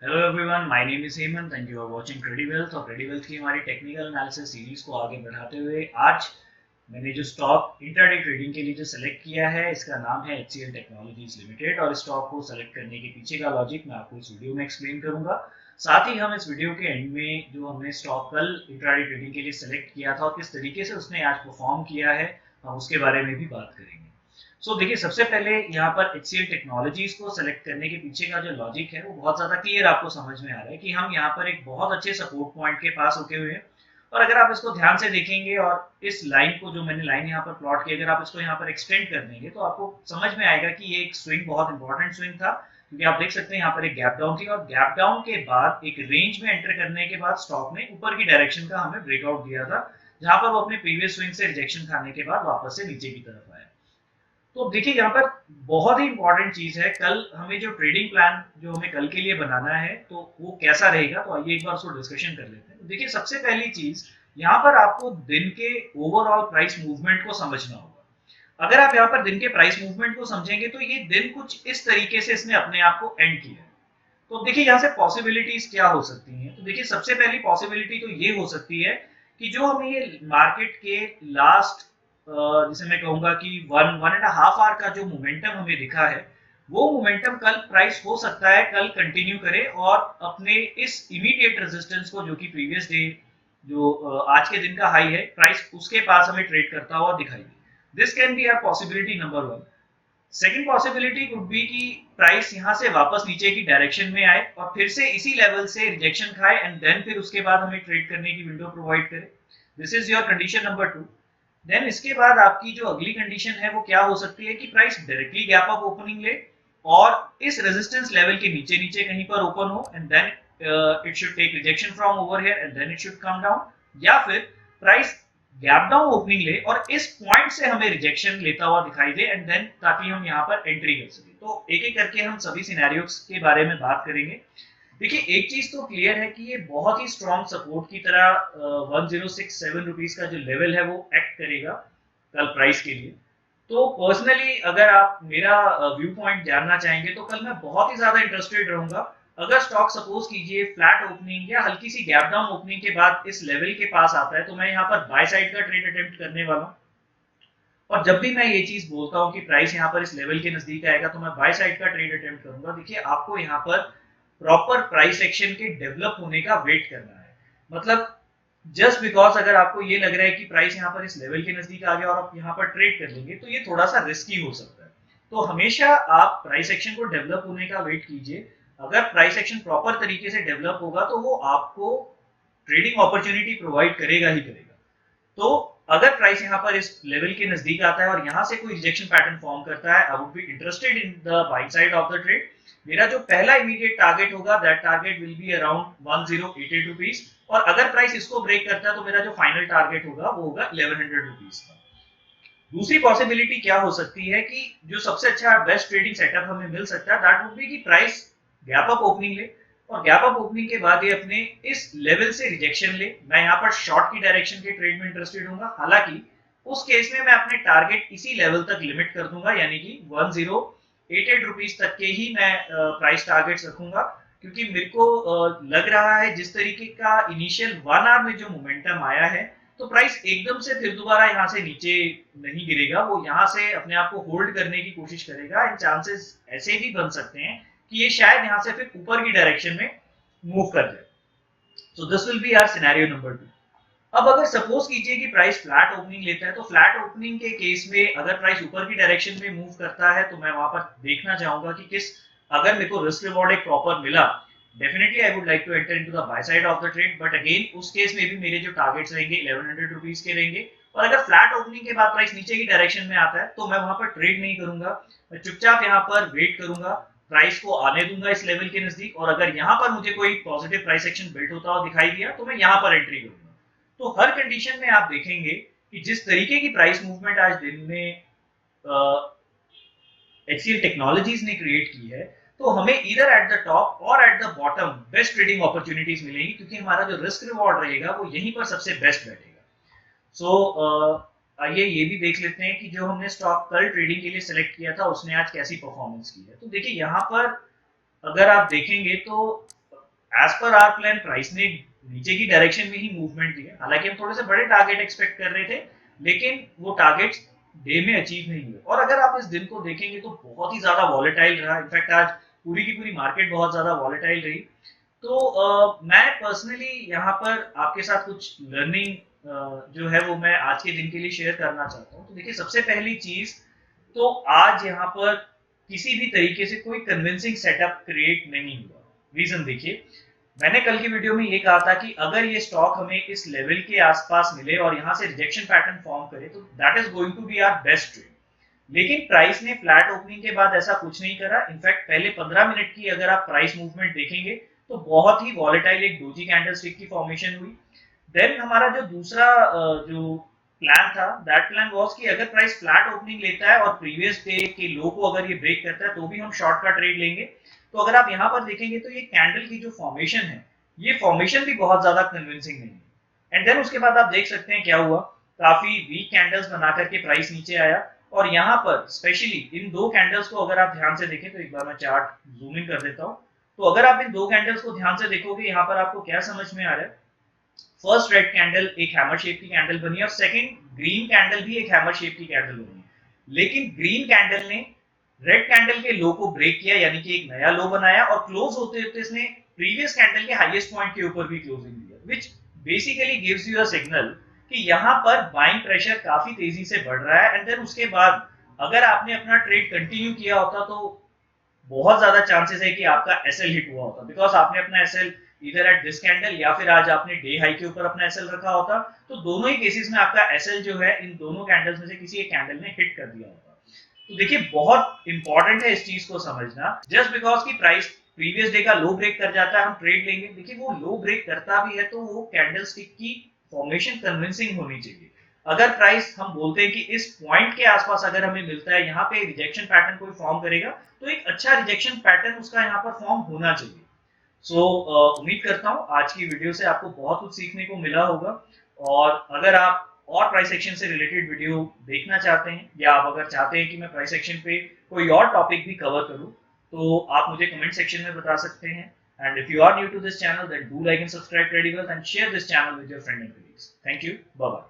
Hello everyone, my name is Hemant and you are watching Crediwealth. और Crediwealth की हमारी technical analysis series को आगे बढ़ाते हुए आज मैंने जो स्टॉक इंट्राडे ट्रेडिंग के लिए जो सेलेक्ट किया है, इसका नाम है HCL टेक्नोलॉजीज लिमिटेड। और स्टॉक को सेलेक्ट करने के पीछे का लॉजिक मैं आपको इस वीडियो में एक्सप्लेन करूंगा। साथ ही हम इस वीडियो के एंड में जो हमने स्टॉक कल इंट्राडे ट्रेडिंग के लिए सेलेक्ट किया था और किस तरीके से उसने आज परफॉर्म किया है, हम उसके बारे में भी बात करेंगे। देखिए, सबसे पहले यहाँ पर HCL टेक्नोलॉजीज को सेलेक्ट करने के पीछे का जो लॉजिक है वो बहुत ज्यादा क्लियर आपको समझ में आ रहा है कि हम यहाँ पर एक बहुत अच्छे सपोर्ट पॉइंट के पास रुके हुए हैं। और अगर आप इसको ध्यान से देखेंगे और इस लाइन को, जो मैंने लाइन यहाँ पर प्लॉट की, अगर आप इसको यहाँ पर एक्सटेंड कर देंगे तो आपको समझ में आएगा कि ये एक स्विंग बहुत इंपॉर्टेंट स्विंग था। क्योंकि आप देख सकते हैं यहाँ पर एक गैप डाउन थी और गैप डाउन के बाद एक रेंज में एंटर करने के बाद स्टॉक ने ऊपर की डायरेक्शन का हमें ब्रेकआउट दिया था, जहां पर वो अपने प्रीवियस स्विंग से रिजेक्शन खाने के बाद वापस से नीचे की तरफ आया। तो देखिए, यहाँ पर बहुत ही इंपॉर्टेंट चीज है, कल हमें जो ट्रेडिंग प्लान जो हमें कल के लिए बनाना है तो वो कैसा रहेगा। तो आइए एक बार उसको डिस्कशन कर लेते हैं। देखिए, सबसे पहली चीज यहाँ पर आपको दिन के ओवरऑल प्राइस मूवमेंट को समझना होगा। अगर आप यहाँ पर दिन के प्राइस मूवमेंट को समझेंगे तो ये दिन कुछ इस तरीके से इसने अपने आप को एंड किया है। तो देखिए, यहाँ से पॉसिबिलिटीज क्या हो सकती हैं। तो देखिए, सबसे पहली पॉसिबिलिटी तो ये हो सकती है कि जो हमें ये मार्केट के लास्ट, जिसे मैं कहूंगा कि one one and half hour का जो मोमेंटम हमें दिखा है, वो मोमेंटम कल प्राइस हो सकता है कल कंटिन्यू करे और अपने इस इमीडिएट रेजिस्टेंस को, जो कि प्रीवियस डे जो आज के दिन का हाई है, प्राइस उसके पास हमें ट्रेड करता हुआ दिखाई दे। This can be our possibility number one. Second possibility would be कि प्राइस यहां से वापस नीचे की डायरेक्शन में आए और फिर से इसी लेवल से रिजेक्शन खाए एंड देन फिर उसके बाद हमें ट्रेड करने की विंडो प्रोवाइड करे। This is your condition number two. Then इसके बाद आपकी जो अगली कंडीशन है वो क्या हो सकती है कि price directly gap up opening ले और इस रेजिस्टेंस लेवल के नीचे नीचे कहीं पर ओपन हो and then it should take rejection from over here and then it should come down. या फिर प्राइस गैप डाउन ओपनिंग ले और इस पॉइंट से हमें रिजेक्शन लेता हुआ दिखाई दे एंड देन ताकि हम यहाँ पर एंट्री कर सके। तो एक एक करके हम सभी सिनेरियोस के बारे में बात करेंगे। देखिए, एक चीज तो क्लियर है कि ये बहुत ही स्ट्रॉन्ग सपोर्ट की तरह 1067 रुपीज का जो लेवल है वो एक्ट करेगा कल प्राइस के लिए। तो पर्सनली अगर आप मेरा व्यू पॉइंट जानना चाहेंगे तो कल मैं बहुत ही ज्यादा इंटरेस्टेड रहूंगा। अगर स्टॉक सपोज कीजिए फ्लैट ओपनिंग या हल्की सी गैप डाउन ओपनिंग के बाद इस लेवल के पास आता है तो मैं यहाँ पर बाय साइड का ट्रेड अटेम्प्ट करने वाला हूँ। और जब भी मैं ये चीज बोलता हूँ कि प्राइस यहाँ पर इस लेवल के नजदीक आएगा तो मैं बाय साइड का ट्रेड अटेम्प्ट करूंगा। देखिए, आपको यहाँ पर प्रॉपर प्राइस एक्शन के डेवलप होने का वेट करना है। मतलब जस्ट बिकॉज अगर आपको ये लग रहा है कि प्राइस यहाँ पर इस लेवल के नजदीक आ गया और आप यहाँ पर ट्रेड कर लेंगे तो ये थोड़ा सा रिस्की हो सकता है। तो हमेशा आप प्राइस एक्शन को डेवलप होने का वेट कीजिए। अगर प्राइस एक्शन प्रॉपर तरीके से डेवलप होगा तो वो आपको ट्रेडिंग अपॉर्चुनिटी प्रोवाइड करेगा ही करेगा। तो अगर प्राइस यहाँ पर इस लेवल के नजदीक आता है और यहाँ से कोई रिजेक्शन पैटर्न फॉर्म करता है, I would be interested in the buying side of the trade. मेरा जो पहला इमीडिएट टारगेट होगा, that target will be around 1088 rupees. और अगर प्राइस इसको ब्रेक करता है तो मेरा जो फाइनल टारगेट होगा वो होगा 1100 रुपीज का। दूसरी पॉसिबिलिटी क्या हो सकती है कि जो सबसे अच्छा बेस्ट ट्रेडिंग सेटअप हमें मिल सकता है, दैट वुड बी कि प्राइस गैप अप ओपनिंग ले और गैप अप ओपनिंग के बाद ये अपने इस लेवल से रिजेक्शन ले। मैं यहाँ पर शॉर्ट की डायरेक्शन के ट्रेड में इंटरेस्टेड हूँ। हालांकि उस केस में मैं अपने टारगेट इसी लेवल तक लिमिट कर दूंगा, यानी कि 1088 रुपीज तक के ही मैं प्राइस टारगेट्स रखूंगा। क्योंकि मेरे को लग रहा है जिस तरीके का इनिशियल 1 आवर में जो मोमेंटम आया है, तो प्राइस एकदम से फिर दोबारा यहाँ से नीचे नहीं गिरेगा। वो यहाँ से अपने आप को होल्ड करने की कोशिश करेगा एंड चांसेस ऐसे भी बन सकते हैं कि ये शायद यहाँ से फिर ऊपर की डायरेक्शन में मूव कर जाए। So this will be our scenario number two. अब अगर सपोज कीजिए कि प्राइस फ्लैट ओपनिंग लेता है तो फ्लैट ओपनिंग के केस में अगर प्राइस ऊपर की डायरेक्शन में मूव करता है तो मैं वहां पर देखना चाहूंगा कि किस, अगर मेरे को रिस्क रिवॉर्ड एक प्रॉपर मिला, definitely I would like to enter into the buy side of the trade. But again उस केस में भी मेरे जो टारगेट्स रहेंगे 1100 रुपीज के रहेंगे। और अगर फ्लैट ओपनिंग के बाद प्राइस नीचे की डायरेक्शन में आता है तो मैं वहां पर ट्रेड नहीं करूंगा। मैं चुपचाप यहाँ पर वेट करूंगा, प्राइस को आने दूंगा इस लेवल के नजदीक और अगर यहाँ पर मुझे कोई पॉजिटिव प्राइस एक्शन बिल्ड होता हुआ दिखाई दिया तो मैं यहाँ पर एंट्री करूंगा। तो हर कंडीशन में आप देखेंगे कि जिस तरीके की प्राइस मूवमेंट आज दिन में HCL टेक्नोलॉजीज ने क्रिएट की है, तो हमें इधर एट द टॉप और at the bottom best trading opportunities मिलेंगी, क्योंकि हमारा जो रिस्क रिवॉर्ड रहेगा वो यहीं पर सबसे बेस्ट बैठेगा। सो आइए ये भी देख लेते हैं कि जो हमने स्टॉक कल ट्रेडिंग के लिए सेलेक्ट किया था उसने आज कैसी परफॉर्मेंस की है। तो देखिए, यहाँ पर अगर आप देखेंगे तो as per are plan price ने नीचे की डायरेक्शन में ही मूवमेंट दी है। हालांकि हम थोड़े से बड़े टारगेट एक्सपेक्ट कर रहे थे, लेकिन वो टारगेट्स डे में अचीव नहीं हुए। और अगर आप इस दिन को देखेंगे तो बहुत ही ज्यादा वॉलेटाइल रहा। इनफैक्ट आज पूरी की पूरी मार्केट बहुत ज्यादा वॉलेटाइल रही। तो मैं पर्सनली यहाँ पर आपके साथ कुछ लर्निंग जो है वो मैं आज के दिन के लिए शेयर करना चाहता हूँ। तो देखिए, सबसे पहली चीज तो आज यहाँ पर किसी भी तरीके से कोई कन्विंसिंग सेटअप क्रिएट नहीं हुआ। रीजन देखिए, मैंने कल की वीडियो में ये कहा था कि अगर ये स्टॉक हमें इस लेवल के आसपास मिले और यहाँ से रिजेक्शन पैटर्न फॉर्म करे तो that is going to be our best trade. लेकिन प्राइस ने फ्लैट ओपनिंग के बाद ऐसा कुछ नहीं करा। इनफैक्ट पहले 15 मिनट की अगर आप प्राइस मूवमेंट देखेंगे तो बहुत ही वॉलेटाइल एक डोजी कैंडलस्टिक की फॉर्मेशन हुई। देन हमारा जो दूसरा जो प्लान था, दैट प्लान वाज कि अगर प्राइस फ्लैट ओपनिंग लेता है और प्रीवियस डे के लो को अगर ये ब्रेक करता है तो भी हम शॉर्ट का ट्रेड लेंगे। तो अगर आप यहाँ पर देखेंगे तो ये कैंडल की जो फॉर्मेशन है, ये फॉर्मेशन भी बहुत ज्यादा कन्विंसिंग नहीं है। एंड देन उसके बाद आप देख सकते हैं क्या हुआ, काफी वीक कैंडल्स बना करके प्राइस नीचे आया। और यहाँ पर स्पेशली इन दो कैंडल्स को अगर आप ध्यान से देखें, तो एक बार मैं चार्ट जूम इन कर देता हूँ। तो अगर आप इन दो कैंडल्स को ध्यान से देखोगे, यहाँ पर आपको क्या समझ में आ रहा है, फर्स्ट रेड कैंडल एक हैमर शेप की कैंडल बनी और सेकंड ग्रीन कैंडल भी एक हैमर शेप की कैंडल बनी। लेकिन ग्रीन कैंडल ने रेड कैंडल के लो को ब्रेक किया, यानी कि एक नया लो बनाया और क्लोज होते होते इसने प्रीवियस कैंडल के हाईएस्ट पॉइंट के ऊपर भी क्लोजिंग दिया, which basically gives you a signal कि यहाँ पर बाइंग प्रेशर काफी तेजी से बढ़ रहा है। एंड देन उसके बाद अगर आपने अपना ट्रेड कंटिन्यू किया होता तो बहुत ज्यादा चांसेस है कि आपका एसएल हिट हुआ होता, बिकॉज आपने अपना एसएल इधर एट दिस कैंडल या फिर आज आपने डे हाई के ऊपर अपना एसएल रखा होता। तो दोनों ही केसेस में आपका एसएल जो है इन दोनों कैंडल्स में से किसी एक कैंडल ने हिट कर दिया होता। तो देखिए, बहुत इंपॉर्टेंट है इस चीज को समझना। जस्ट बिकॉज की प्राइस प्रीवियस डे का लो ब्रेक कर जाता है हम ट्रेड लेंगे। देखिए, वो लो ब्रेक करता भी है तो वो कैंडल स्टिक की फॉर्मेशन कन्विंसिंग होनी चाहिए। अगर प्राइस हम बोलते हैं कि इस पॉइंट के आसपास अगर हमें मिलता है, यहाँ पे रिजेक्शन पैटर्न कोई फॉर्म करेगा तो एक अच्छा रिजेक्शन पैटर्न उसका यहाँ पर फॉर्म होना चाहिए। सो उम्मीद करता हूँ आज की वीडियो से आपको बहुत कुछ सीखने को मिला होगा। और अगर आप और प्राइस एक्शन से रिलेटेड वीडियो देखना चाहते हैं या आप अगर चाहते हैं कि मैं प्राइस एक्शन पे कोई और टॉपिक भी कवर करूँ, तो आप मुझे कमेंट सेक्शन में बता सकते हैं। And if you are new to this channel, then do like and subscribe Tradiwealth and share this channel with your friend and colleagues. Thank you. Bye bye.